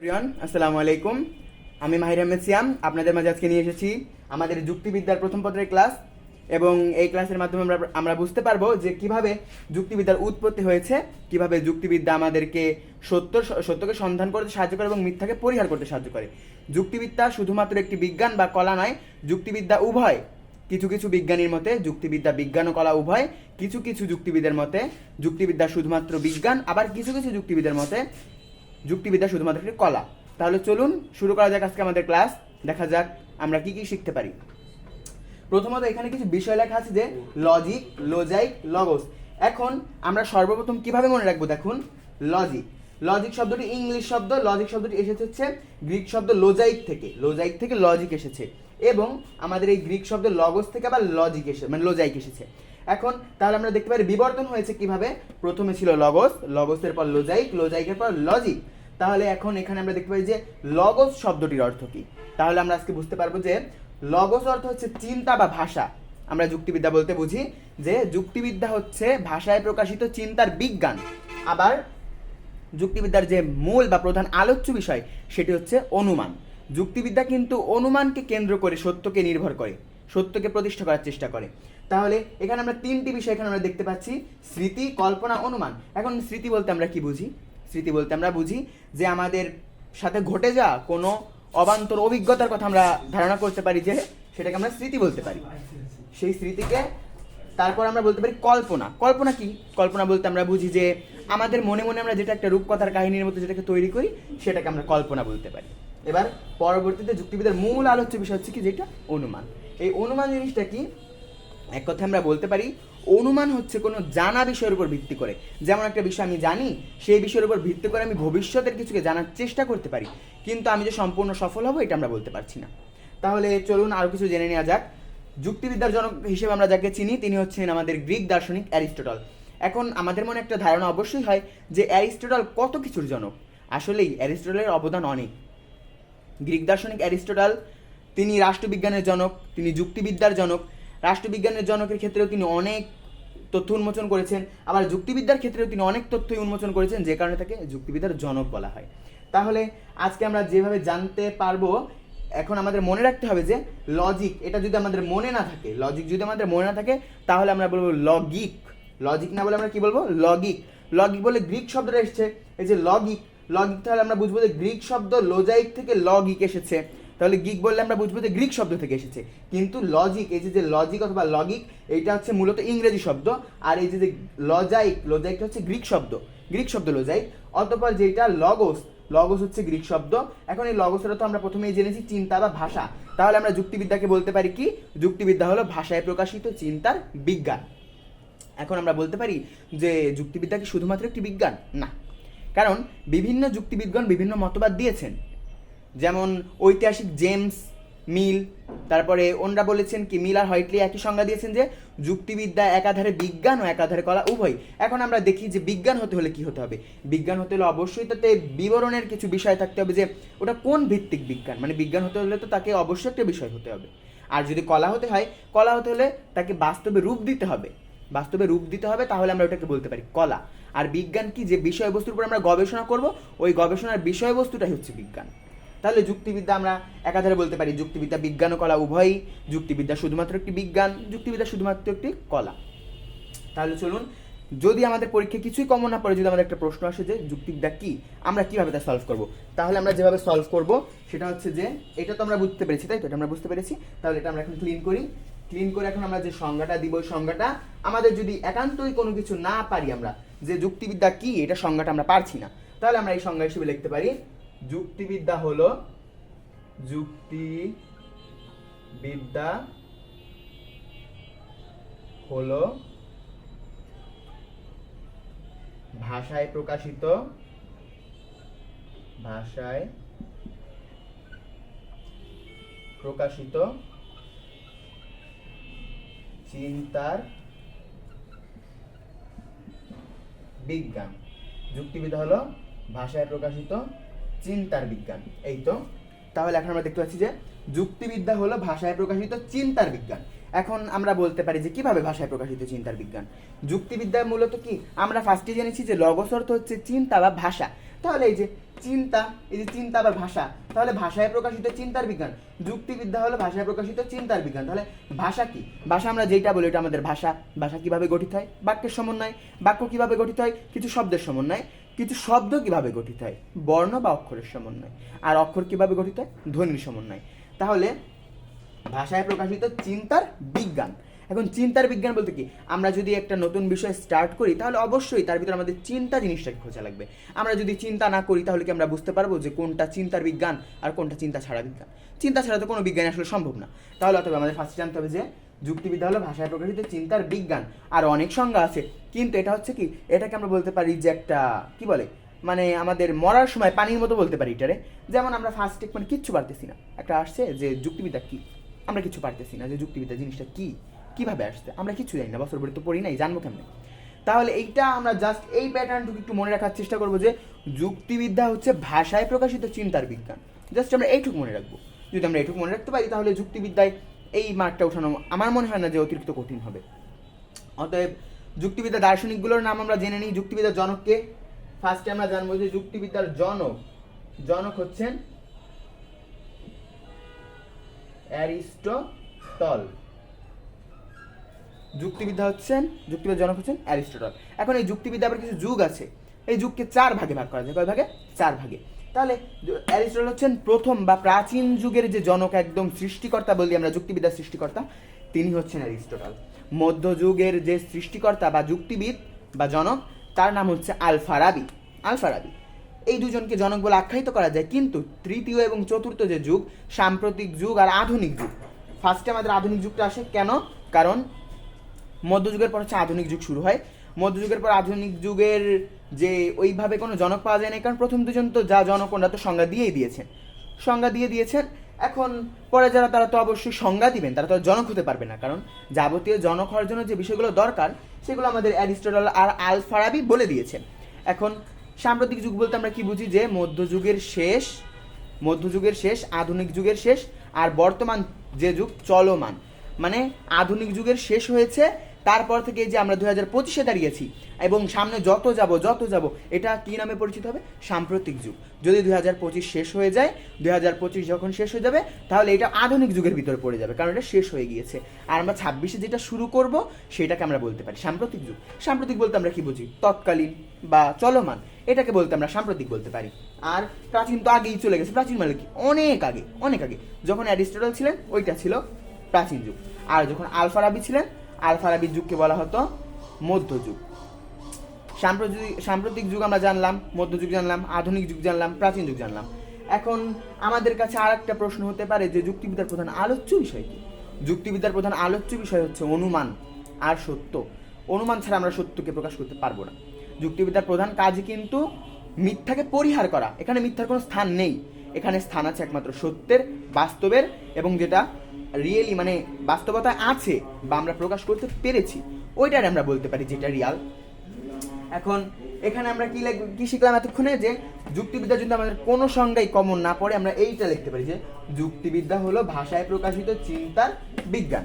প্রিয়ন আসসালামু আলাইকুম। আমি মাহির আহমেদ সিয়াম আপনাদের মাঝে আজকে নিয়ে এসেছি আমাদের যুক্তিবিদ্যার প্রথম পত্রের ক্লাস। এবং এই ক্লাসের মাধ্যমে আমরা বুঝতে পারবো যে কিভাবে যুক্তিবিদ্যার উৎপত্তি হয়েছে, কিভাবে যুক্তিবিদ্যা আমাদেরকে সত্যকে সন্ধান করতে সাহায্য করে এবং মিথ্যাকে পরিহার করতে সাহায্য করে। যুক্তিবিদ্যা শুধুমাত্র একটি বিজ্ঞান বা কলা নয়, যুক্তিবিদ্যা উভয়। কিছু কিছু বিজ্ঞানীর মতে যুক্তিবিদ্যা বিজ্ঞান ও কলা উভয়, কিছু কিছু যুক্তিবিদের মতে যুক্তিবিদ্যা শুধুমাত্র বিজ্ঞান, আবার কিছু কিছু যুক্তিবিদের মতে যুক্তিবিদ্যা শুধুমাত্র একটি কলা। তাহলে চলুন শুরু করা যাক আজকে আমাদের ক্লাস। দেখা যাক আমরা কি কি শিখতে পারি। প্রথমত এখানে কিছু বিষয় লেখা আছে যে লজিক, লোজাইক, লগোস। এখন আমরা সর্বপ্রথম কিভাবে মনে রাখবো, দেখুন লজিক। লজিক শব্দটি ইংলিশ শব্দ, লজিক শব্দটি এসেছে হচ্ছে গ্রিক শব্দ লোজাইক থেকে, লোজাইক থেকে লজিক এসেছে, এবং আমাদের এই গ্রিক শব্দ লগোস থেকে আবার লজিক মানে লোজাইক এসেছে। এখন তাহলে আমরা দেখতে পারি বিবর্তন হয়েছে কিভাবে। প্রথমে ছিল লগোস, লগোসের পর লোজাইক, লোজাইকের পর লজিক। তাহলে এখন এখানে আমরা দেখতে পাই যে লগোস শব্দটির অর্থ কি। তাহলে আমরা আজকে বুঝতে পারবো যে লগোস অর্থ হচ্ছে চিন্তা বা ভাষা। আমরা যুক্তিবিদ্যা বলতে বুঝি যে যুক্তিবিদ্যা হচ্ছে ভাষায় প্রকাশিত চিন্তার বিজ্ঞান। আবার যুক্তিবিদ্যার যে মূল বা প্রধান আলোচ্য বিষয় সেটি হচ্ছে অনুমান। যুক্তিবিদ্যা কিন্তু অনুমানকে কেন্দ্র করে সত্যকে নির্ভর করে, সত্যকে প্রতিষ্ঠা করার চেষ্টা করে। তাহলে এখানে আমরা তিনটি বিষয় এখানে আমরা দেখতে পাচ্ছি, স্মৃতি, কল্পনা, অনুমান। এখন স্মৃতি বলতে আমরা কি বুঝি? স্মৃতি বলতে আমরা বুঝি যে আমাদের সাথে ঘটে যাওয়া কোনো অবান্তর অভিজ্ঞতার কথা আমরা ধারণা করতে পারি, যে সেটাকে আমরা স্মৃতি বলতে পারি। সেই স্মৃতিকে তারপর আমরা বলতে পারি কল্পনা। কল্পনা কি? কল্পনা বলতে আমরা বুঝি যে আমাদের মনে মনে আমরা যেটা একটা রূপকথার কাহিনীর মতো যেটাকে তৈরি করি সেটাকে আমরা কল্পনা বলতে পারি। এবার পরবর্তীতে যুক্তিবিদ্যার মূল আলোচ্য বিষয় হচ্ছে কি, যেটা অনুমান। এই অনুমান জিনিসটা কি? এক কথায় আমরা বলতে পারি অনুমান হচ্ছে কোনো জানা বিষয়ের উপর ভিত্তি করে। যেমন একটা বিষয় আমি জানি, সেই বিষয়ের উপর ভিত্তি করে আমি ভবিষ্যতের কিছুকে জানার চেষ্টা করতে পারি, কিন্তু আমি যে সম্পূর্ণ সফল হব এটা আমরা বলতে পারছি না। তাহলে চলুন আরও কিছু জেনে নেওয়া যাক। যুক্তিবিদ্যার জনক হিসেবে আমরা যাকে চিনি তিনি হচ্ছেন আমাদের গ্রিক দার্শনিক অ্যারিস্টটল। এখন আমাদের মনে একটা ধারণা অবশ্যই হয় যে অ্যারিস্টটল কত কিছুর জনক। আসলেই অ্যারিস্টটলের অবদান অনেক। গ্রিক দার্শনিক অ্যারিস্টটল তিনি রাষ্ট্রবিজ্ঞানের জনক, তিনি যুক্তিবিদ্যার জনক। রাষ্ট্রবিজ্ঞানের জনকের ক্ষেত্রেও তিনি অনেক তথ্য উন্মোচন করেছেন, আবার যুক্তিবিদ্যার ক্ষেত্রেও তিনি অনেক তথ্যই উন্মোচন করেছেন, যে কারণে তাকে যুক্তিবিদ্যার জনক বলা হয়। তাহলে আজকে আমরা যেভাবে জানতে পারবো, এখন আমাদের মনে রাখতে হবে যে লজিক, এটা যদি আমাদের মনে না থাকে, লজিক যদি আমাদের মনে না থাকে, তাহলে আমরা বলবো লগিক। লজিক না বলে আমরা কি বলবো? লগিক। লগিক বলে গ্রিক শব্দটা এসেছে, এই যে লগিক, লগিক। তাহলে আমরা বুঝবো যে গ্রিক শব্দ লোজাইক থেকে লগিক এসেছে। তাহলে গিক বললে আমরা বুঝবো যে গ্রিক শব্দ থেকে এসেছে। কিন্তু লজিক, এই যে লজিক অথবা লগিক, এইটা হচ্ছে মূলত ইংরেজি শব্দ। আর এই যে লজাইক, লজাইকটা হচ্ছে গ্রিক শব্দ, গ্রিক শব্দ লজাইক। অতঃপর যেটা লগোস, লগোস হচ্ছে গ্রিক শব্দ। এখন এই লগোসটা তো আমরা প্রথমেই জেনেছি চিন্তা বা ভাষা। তাহলে আমরা যুক্তিবিদ্যাকে বলতে পারি কি? যুক্তিবিদ্যা হলো ভাষায় প্রকাশিত চিন্তার বিজ্ঞান। এখন আমরা বলতে পারি যে যুক্তিবিদ্যা কি শুধুমাত্র একটি বিজ্ঞান? না, কারণ বিভিন্ন যুক্তিবিদগণ বিভিন্ন মতবাদ দিয়েছেন। যেমন ঐতিহাসিক জেমস মিল, তারপরে ওনরা বলেছেন কি, মিল আর হোয়াইটলি একই সংজ্ঞা দিয়েছেন যে যুক্তিবিদ্যা একাধারে বিজ্ঞান ও একাধারে কলা উভয়। এখন আমরা দেখি যে বিজ্ঞান হতে হলে কি হতে হবে? বিজ্ঞান হতে হলে অবশ্যই তাতে বিবরণের কিছু বিষয় থাকতে হবে, যে ওটা কোন ভিত্তিক বিজ্ঞান। মানে বিজ্ঞান হতে হলে তো তাকে অবশ্যই একটা বিষয় হতে হবে। আর যদি কলা হতে হয়, কলা হতে হলে তাকে বাস্তবে রূপ দিতে হবে, বাস্তবে রূপ দিতে হবে, তাহলে আমরা ওটাকে বলতে পারি কলা। আর বিজ্ঞান কি? যে বিষয়বস্তুর উপর আমরা গবেষণা করব, ওই গবেষণার বিষয়বস্তুটাই হচ্ছে বিজ্ঞান। তাহলে যুক্তিবিদ্যা আমরা একাধারে বলতে পারি যুক্তিবিদ্যা বিজ্ঞান ও কলা উভয়ই, যুক্তিবিদ্যা শুধুমাত্র একটি বিজ্ঞান, যুক্তিবিদ্যা শুধুমাত্র একটি কলা। তাহলে চলুন, যদি আমাদের পরীক্ষায় কিছুই কমন না পড়ে, যদি আমাদের একটা প্রশ্ন আসে যে যুক্তিবিদ্যা কি, আমরা কিভাবে তা সলভ করব, তাহলে আমরা যেভাবে সলভ করব সেটা হচ্ছে যে, এটা তো আমরা বুঝতে পেরেছি, তাই তো? এটা আমরা বুঝতে পেরেছি। তাহলে এটা আমরা এখন ক্লিন করি। ক্লিন করে এখন আমরা যে সংজ্ঞাটা দিব, ওই সংজ্ঞাটা আমাদের যদি একান্তই কোনো কিছু না পারি, আমরা যে যুক্তিবিদ্যা কি এটা সংজ্ঞাটা আমরা পারছি না, তাহলে আমরা এই সংজ্ঞা হিসেবে লিখতে পারি যুক্তিবিদ্যা হলো, যুক্তিবিদ্যা হলো ভাষায় প্রকাশিত, ভাষায় প্রকাশিত চিন্তার বিজ্ঞান। যুক্তিবিদ্যা হলো ভাষায় প্রকাশিত চিন্তার বিজ্ঞান, এই তো। তাহলে এখন আমরা দেখতে পাচ্ছি যে যুক্তিবিদ্যা হলো ভাষায় প্রকাশিত চিন্তার বিজ্ঞান। এখন আমরা বলতে পারি যে কিভাবে ভাষায় প্রকাশিত চিন্তার বিজ্ঞান। যুক্তিবিদ্যা মূলত কি? আমরা ফার্স্টে জেনেছি যে লগস অর্থ হচ্ছে চিন্তা বা ভাষা। তাহলে এই যে চিন্তা, এই যে চিন্তা আবার ভাষা, তাহলে ভাষায় প্রকাশিত চিন্তার বিজ্ঞান। যুক্তিবিদ্যা হলো ভাষায় প্রকাশিত চিন্তার বিজ্ঞান। তাহলে ভাষা কি? ভাষা আমরা যেটা বলি এটা আমাদের ভাষা। ভাষা কিভাবে গঠিত হয়? বাক্যের সমন্বয়। বাক্য কিভাবে গঠিত হয়? কিছু শব্দের সমন্বয়। কিছু শব্দ কিভাবে গঠিত হয়? বর্ণ বা অক্ষরের সমন্বয়। আর অক্ষর কিভাবে গঠিত হয়? ধ্বনির সমন্বয়। তাহলে ভাষায় প্রকাশিত চিন্তার বিজ্ঞান। এখন চিন্তার বিজ্ঞান বলতে কি, আমরা যদি একটা নতুন বিষয় স্টার্ট করি তাহলে অবশ্যই তার ভিতরে আমাদের চিন্তা জিনিসটাকে খোঁজা লাগবে। আমরা যদি চিন্তা না করি তাহলে কি আমরা বুঝতে পারবো যে কোনটা চিন্তার বিজ্ঞান আর কোনটা চিন্তা ছাড়া বিজ্ঞান? চিন্তা ছাড়া তো কোনো বিজ্ঞান আসলে সম্ভব না। তাহলে অতএব আমাদের ফার্স্টে জানতে হবে যে যুক্তিবিদ্যা হলো ভাষায় প্রকাশিত চিন্তার বিজ্ঞান। আর অনেক সংজ্ঞা আছে, কিন্তু এটা হচ্ছে কি, এটাকে আমরা বলতে পারি যে একটা কি বলে, মানে আমাদের মরার সময় পানির মতো বলতে পারি এটারে। যেমন আমরা ফার্স্টে মানে কিচ্ছু পারতেছি না, একটা আসছে যে যুক্তিবিদ্যা কি, আমরা কিছু পারতেছি না যে যুক্তিবিদ্যা জিনিসটা কি, কিভাবে আসছে আমরা কিছু জানি না, বছর ভরে তো পড়ি নাই, জানবো কেমনে? তাহলে এইটা আমরা জাস্ট এই প্যাটার্নটুকু একটু মনে রাখার চেষ্টা করবো যে যুক্তিবিদ্যা হচ্ছে ভাষায় প্রকাশিত চিন্তার বিজ্ঞান। জাস্ট আমরা এইটুকু মনে রাখবো। যদি আমরা এইটুকু মনে রাখতে পারি তাহলে যুক্তিবিদ্যায় এই মার্কটা ওঠানো আমার মনে হয় না যে অতিরিক্ত কঠিন হবে। অতএব যুক্তিবিদ্যা দার্শনিকগুলোর নাম আমরা জেনে নিই। যুক্তিবিদ্যার জনককে ফার্স্টে আমরা জানবো যে যুক্তিবিদ্যার জনক হচ্ছেন অ্যারিস্টটল। যুক্তিবিদ্যার জনক হচ্ছেন অ্যারিস্টটল। এখন এই যুক্তিবিদ্যা আবার কিছু যুগ আছে, এই যুগকে 4 ভাগে ভাগ করা যায়। কয় ভাগে? 4 ভাগে। তাহলে অ্যারিস্টটল হচ্ছেন প্রথম বা প্রাচীন যুগের যে জনক, একদম সৃষ্টিকর্তা বলি আমরা, যুক্তিবিদ্যার সৃষ্টিকর্তা, তিনি হচ্ছেন অ্যারিস্টটল। মধ্যযুগের যে সৃষ্টিকর্তা বা যুক্তিবিদ বা জনক, তার নাম হচ্ছে আল-ফারাবি। এই দুজনকে জনক বলে আখ্যায়িত করা যায়। কিন্তু তৃতীয় এবং চতুর্থ যে যুগ, সাম্প্রতিক যুগ আর আধুনিক যুগ, ফার্স্টে আমাদের আধুনিক যুগটা আসে। কেন? কারণ মধ্যযুগের পর হচ্ছে আধুনিক যুগ শুরু হয়। মধ্যযুগের পর আধুনিক যুগের যে ওইভাবে কোনো জনক পাওয়া যায় না, কারণ প্রথম দুজন তো যা জনক ওনারা তো সংজ্ঞা দিয়ে দিয়েছেন। এখন পরে যারা, তারা তো অবশ্যই সংজ্ঞা দিবেন, তারা তো জনক হতে পারবে না। কারণ যাবতীয় জনক হওয়ার জন্য যে বিষয়গুলো দরকার সেগুলো আমাদের অ্যারিস্টটল আর আল-ফারাবি বলে দিয়েছেন। এখন সাম্প্রতিক যুগ বলতে আমরা কি বুঝি? যে মধ্যযুগের শেষ, আধুনিক যুগের শেষ, আর বর্তমান যে যুগ চলমান। মানে আধুনিক যুগের শেষ হয়েছে, তারপর থেকে যে আমরা 2025-এ দাঁড়িয়েছি এবং সামনে যত যাব এটা কি নামে পরিচিত হবে? সাম্প্রতিক যুগ। যদি 2025 শেষ হয়ে যায়, 2025 যখন শেষ হয়ে যাবে তাহলে এটা আধুনিক যুগের ভিতরে পড়ে যাবে, কারণ এটা শেষ হয়ে গিয়েছে। আর আমরা 26-এ যেটা শুরু করব সেটাকে আমরা বলতে পারি সাম্প্রতিক যুগ। সাম্প্রতিক বলতে আমরা কি বুঝি? তৎকালীন বা চলমান, এটাকে বলতে আমরা সাম্প্রতিক বলতে পারি। আর প্রাচীন তো আগেই চলে গেছে। প্রাচীন মানে কি? অনেক আগে। যখন অ্যারিস্টটল ছিলেন ওইটা ছিল প্রাচীন যুগ। আর যখন আল-ফারাবি ছিলেন, আল-ফারাবির যুগকে বলা হতো মধ্যযুগ। সাম্প্রতিক যুগ আমরা জানলাম, মধ্যযুগ জানলাম, আধুনিক যুগ জানলাম, প্রাচীন যুগ জানলাম। এখন আমাদের কাছে আর একটা প্রশ্ন হতে পারে যে যুক্তিবিদ্যার প্রধান আলোচ্য বিষয় কি? যুক্তিবিদ্যার প্রধান আলোচ্য বিষয় হচ্ছে অনুমান আর সত্য। অনুমান ছাড়া আমরা সত্যকে প্রকাশ করতে পারবো না। যুক্তিবিদ্যার প্রধান কাজ কিন্তু মিথ্যাকে পরিহার করা। এখানে মিথ্যার কোনো স্থান নেই, এখানে স্থান আছে একমাত্র সত্যের, বাস্তবের, এবং যেটা রিয়েলি মানে বাস্তবতায় আছে বা আমরা প্রকাশ করতে পেরেছি ওইটারে আমরা বলতে পারি যেটা রিয়াল। এখন এখানে আমরা কি শিখলাম এতক্ষণে? যে যুক্তিবিদ্যা যদি আমাদের কোনো সংজ্ঞাই কমন না পড়ে, আমরা এইটা লিখতে পারি যে যুক্তিবিদ্যা হলো ভাষায় প্রকাশিত চিন্তার বিজ্ঞান।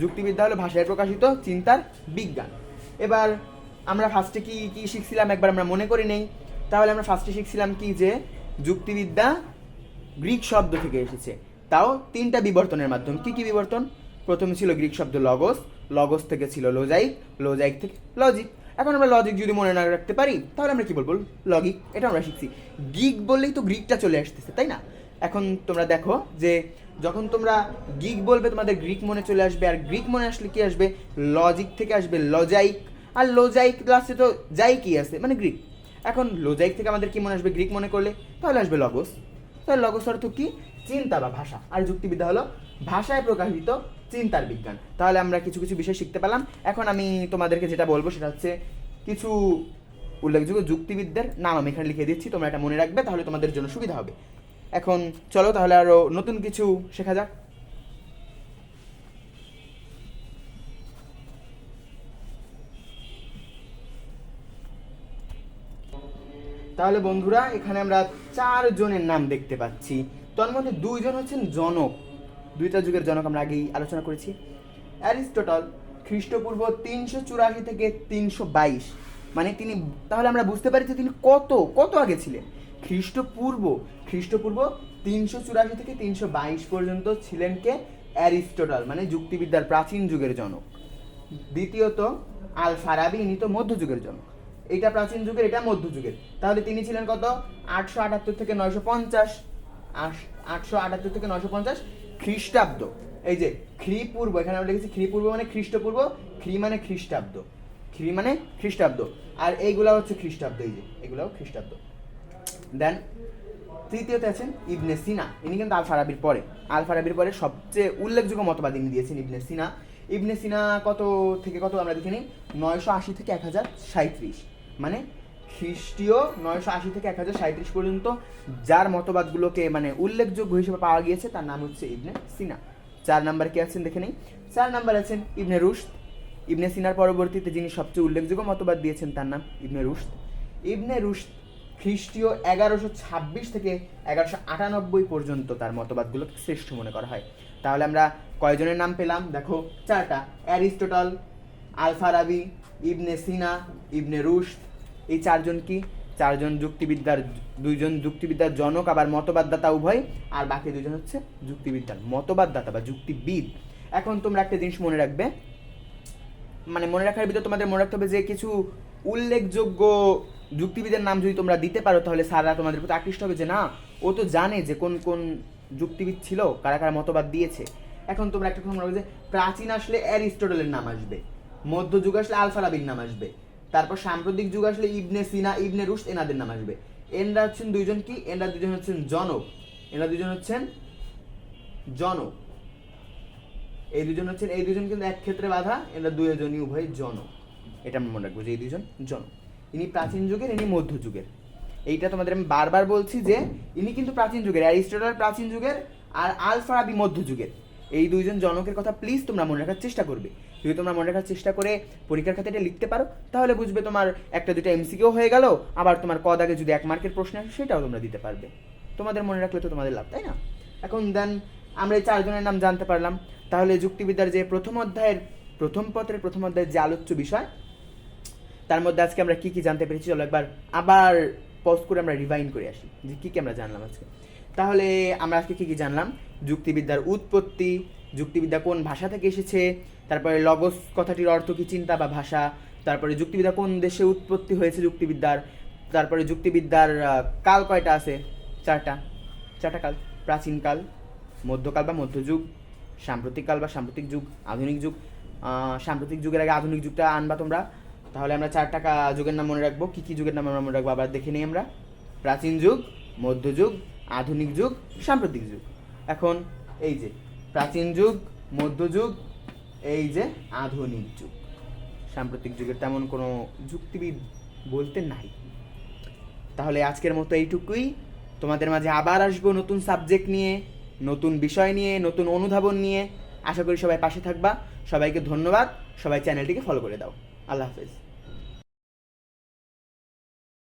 যুক্তিবিদ্যা হলো ভাষায় প্রকাশিত চিন্তার বিজ্ঞান। এবার আমরা ফার্স্টে কি শিখছিলাম একবার আমরা মনে করি নেই। তাহলে আমরা ফার্স্টে শিখছিলাম কি? যে যুক্তিবিদ্যা গ্রিক শব্দ থেকে এসেছে, তাও 3টা বিবর্তনের মাধ্যমে। কি বিবর্তন? প্রথমে ছিল গ্রিক শব্দ লগস থেকে ছিল লোজাইক থেকে লজিক। এখন আমরা লজিক যদি মনে না রাখতে পারি তাহলে আমরা কি বলবো? লজিক। এটা আমরা শিখছি। গ্রিক বললেই তো গ্রিকটা চলে আসতেছে, তাই না? এখন তোমরা দেখো যে যখন তোমরা গ্রিক বলবে তোমাদের গ্রিক মনে চলে আসবে, আর গ্রিক মনে আসলে কি আসবে? লজিক থেকে আসবে লজাইক, আর লজাইক লাস্টে তো কি আছে মানে গ্রিক। এখন লোজাইক থেকে আমাদের কি মনে আসবে? গ্রিক মনে করলে তাহলে আসবে লগস। তাহলে লগস অর্থ কি? চিন্তা বা ভাষা। আর যুক্তিবিদ্যা হলো ভাষায় প্রকাশিত চিন্তার বিজ্ঞান। তাহলে আমরা কিছু বিষয় শিখতে পেলাম। এখন আমি তোমাদেরকে যেটা বলবো সেটা হচ্ছে কিছু উল্লেখযোগ্য যুক্তিবিদ্যার নাম আমি এখানে লিখে দিচ্ছি, তোমরা এটা মনে রাখবে, তাহলে তোমাদের জন্য সুবিধা হবে। এখন চলো তাহলে আরো নতুন কিছু শেখা যাক। তাহলে বন্ধুরা এখানে আমরা 4 জনের নাম দেখতে পাচ্ছি। তার মধ্যে 2 জন হচ্ছেন জনক, 2টা যুগের জনক আমরা আগেই আলোচনা করেছি। অ্যারিস্টটল খ্রিস্টপূর্ব 384 থেকে 322, মানে তিনি, তাহলে আমরা বুঝতে পারি যে তিনি কত আগে ছিলেন। খ্রিস্টপূর্ব 384 থেকে 322 পর্যন্ত ছিলেন কে? অ্যারিস্টটল, মানে যুক্তিবিদ্যার প্রাচীন যুগের জনক। দ্বিতীয়ত আল ফারাবি, ইনি তো মধ্যযুগের জনক। এটা প্রাচীন যুগের, এটা মধ্যযুগের। তাহলে তিনি ছিলেন কত? 878 থেকে 950, 878 থেকে 950 খ্রিস্টাব্দ। এই যে খ্রিপূর্ব, এখানে আমরা লিখেছি খ্রিপূর্ব মানে খ্রিস্টপূর্ব, খ্রি মানে খ্রিস্টাব্দ, খ্রি মানে খ্রিস্টাব্দ, আর এইগুলা হচ্ছে খ্রিস্টাব্দ, এই যে এগুলাও খ্রিস্টাব্দ। দেন তৃতীয়তে আছেন ইবনে সিনা, ইনি কিন্তু আল ফারাবির পরে সবচেয়ে উল্লেখযোগ্য মতবাদ ইনি দিয়েছেন ইবনে সিনা কত থেকে কত আমরা দেখে নিই, 980 থেকে 1037, মানে খ্রিস্টীয় 980 থেকে 1037 পর্যন্ত যার মতবাদগুলোকে মানে উল্লেখযোগ্য হিসেবে পাওয়া গিয়েছে তার নাম হচ্ছে ইবনে সিনা। 4 নাম্বার কে আছেন দেখে নিই, 4 নাম্বার আছেন ইবনে রুশদ। ইবনে সিনার পরবর্তীতে যিনি সবচেয়ে উল্লেখযোগ্য মতবাদ দিয়েছেন তার নাম ইবনে রুশদ। খ্রিস্টীয় 1126 থেকে 1198 পর্যন্ত তার মতবাদগুলোকে শ্রেষ্ঠ মনে করা হয়। তাহলে আমরা কয়জনের নাম পেলাম? দেখো 4টা, অ্যারিস্টটল, আল ফারাবি, ইবনে সিনা, ইবনে রুশদ। এই 4জন কি? 4জন যুক্তিবিদ্যার, 2জন যুক্তিবিদ্যার জনক আবার মতবাদদাতা উভয়, আর বাকি 2জন হচ্ছে যুক্তিবিদ্যার মতবাদদাতা বা যুক্তিবিদ। এখন তোমরা একটা জিনিস মনে রাখবে, মানে মনে রাখার ভিতরে তোমাদের মনে রাখতে হবে যে কিছু উল্লেখযোগ্য যুক্তিবিদের নাম যদি তোমরা দিতে পারো তাহলে স্যাররা তোমাদের প্রতি আকৃষ্ট হবে যে না, ও তো জানে যে কোন কোন যুক্তিবিদ ছিল, কারা কারা মতবাদ দিয়েছে। এখন তোমরা একটা কথা মনে রাখবে যে প্রাচীন আসলে অ্যারিস্টটলের নাম আসবে, মধ্যযুগ আসলে আল ফারাবির নাম আসবে, তারপর সাম্প্রতিক যুগ আসলে ইবনে সিনা, ইবনে রুশদ এনাদের নাম আসবে। এনরা হচ্ছেন 2জন কি? এনরা 2জন হচ্ছেন জনক, এই 2জন হচ্ছেন, এই 2জন কিন্তু এক ক্ষেত্রে বাধা, এনরা 2জনই উভয় জনক। এটা আমরা মনে রাখবো যে এই 2জন জনক। ইনি প্রাচীন যুগের, ইনি মধ্যযুগের। এইটা তোমাদের আমি বারবার বলছি যে ইনি কিন্তু প্রাচীন যুগের, অ্যারিস্টটল প্রাচীন যুগের আর আল ফারাবি মধ্যযুগের। এই 2জন জনকের কথা প্লিজ তোমরা মনে রাখার চেষ্টা করবে। যদি তোমরা মনে রাখার চেষ্টা করে পরীক্ষার খাতে এটা লিখতে পারো তাহলে বুঝবে তোমার 1-2টা এমসিকিউ হয়ে গেল, আবার তোমার ক দাগে যদি 1 মার্কের প্রশ্ন আসে সেটাও তোমরা দিতে পারবে। তোমাদের মনে রাখলে তো তোমাদের লাভ, তাই না? এখন দেন আমরা এই 4জনের নাম জানতে পারলাম। তাহলে যুক্তিবিদ্যার যে প্রথম পত্রের যে আলোচ্য বিষয়, তার মধ্যে আজকে আমরা কি কি জানতে পেরেছি চলো একবার আবার পজ করে আমরা রিভাইন্ড করে আসি যে কি কি আমরা জানলাম আজকে। তাহলে আমরা আজকে কি কি জানলাম? যুক্তিবিদ্যার উৎপত্তি, যুক্তিবিদ্যা কোন ভাষা থেকে এসেছে, তারপরে লগস কথাটির অর্থ কি, চিন্তা বা ভাষা, তারপরে যুক্তিবিদ্যা কোন দেশে উৎপত্তি হয়েছে যুক্তিবিদ্যার, তারপরে যুক্তিবিদ্যার কাল কয়টা আছে? 4টা কাল, প্রাচীনকাল, মধ্যকাল বা মধ্যযুগ, সাম্প্রতিক কাল বা সাম্প্রতিক যুগ, আধুনিক যুগ। সাম্প্রতিক যুগের আগে আধুনিক যুগটা আনবা তোমরা। তাহলে আমরা 4টা যুগের নাম মনে রাখবো। কি কি যুগের নাম আমরা মনে রাখবো আবার দেখে নিই আমরা। প্রাচীন যুগ, মধ্যযুগ, আধুনিক যুগ, সাম্প্রতিক যুগ। এখন এই যে প্রাচীন যুগ, মধ্যযুগ, এই যে আধুনিক যুগ। সাম্প্রতিক যুগের তেমন কোনো যুক্তিবিদ বলতে নাই। তাহলে আজকের মতো এইটুকুই। তোমাদের মাঝে আবার আসবো নতুন সাবজেক্ট নিয়ে, নতুন বিষয় নিয়ে, নতুন অনুধাবন নিয়ে। আশা করি সবাই পাশে থাকবা। সবাইকে ধন্যবাদ। সবাই চ্যানেলটিকে ফলো করে দাও। আল্লাহ হাফেজ।